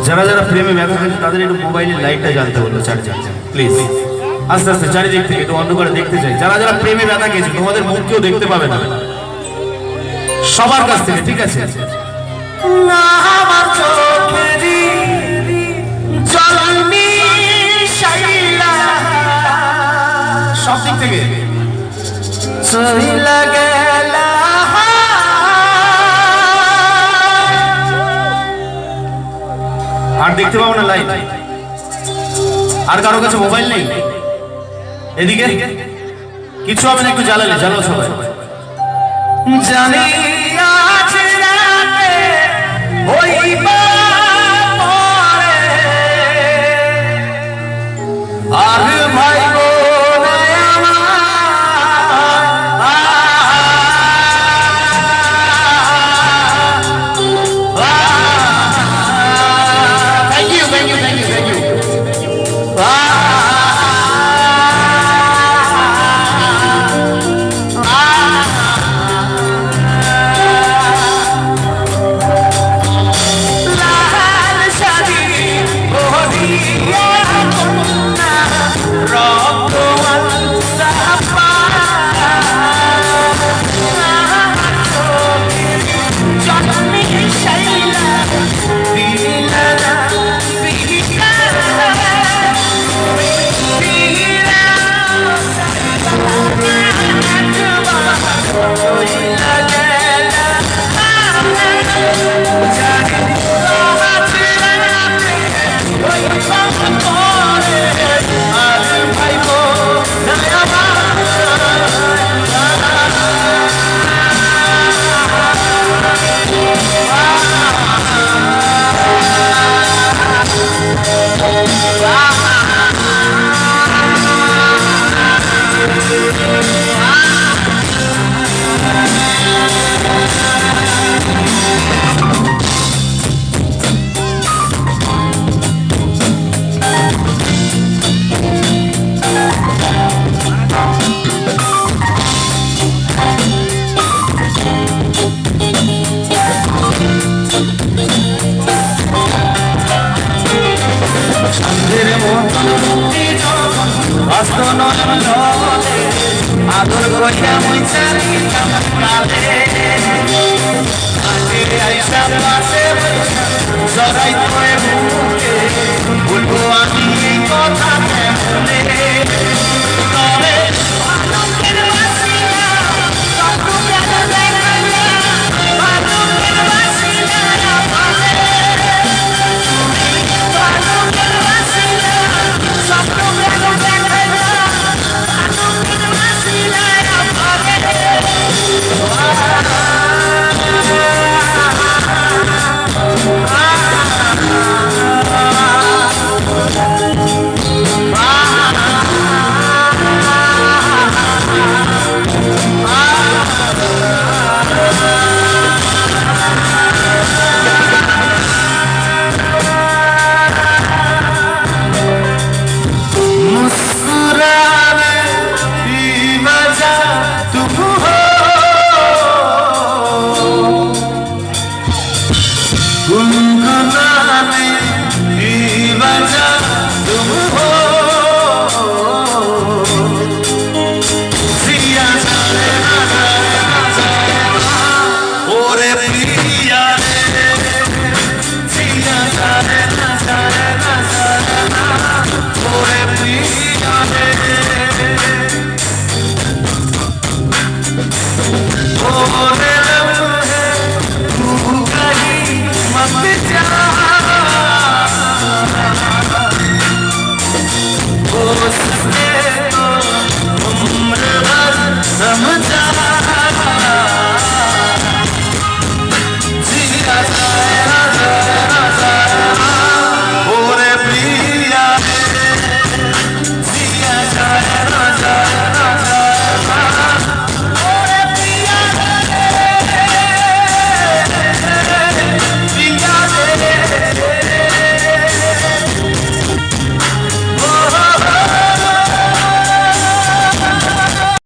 যারা যারা প্রেমে ব্যথা পেয়েছে তাদের একটু মোবাইলের লাইটটা জ্বালতে বলবো চারিদিকে প্লিজ, আস্তে আস্তে চারিদিক থেকে একটু অন্ধকারে দেখতে চাই। যারা যারা প্রেমে ব্যথা পেয়েছে তোমাদের মুখ কেউ দেখতে পাবে না, সবার কাছ থেকে, ঠিক আছে? না আমার চোখেরই জলনি শাইলা সব দিক থেকে চইলা গেলা। আর দেখতে পাবো না লাইট? আর কারো কাছে মোবাইল নেই? এদিকে কিছু হবে না, একটু জ্বালালে জ্বালো সবাই। জানি আজ রাতে হইবা পরে আর ভাই আদর কইয়া মুইছানি কালে আজে আইসা পাশে জড়াই তোরে বুকে বলবো আমি কথা।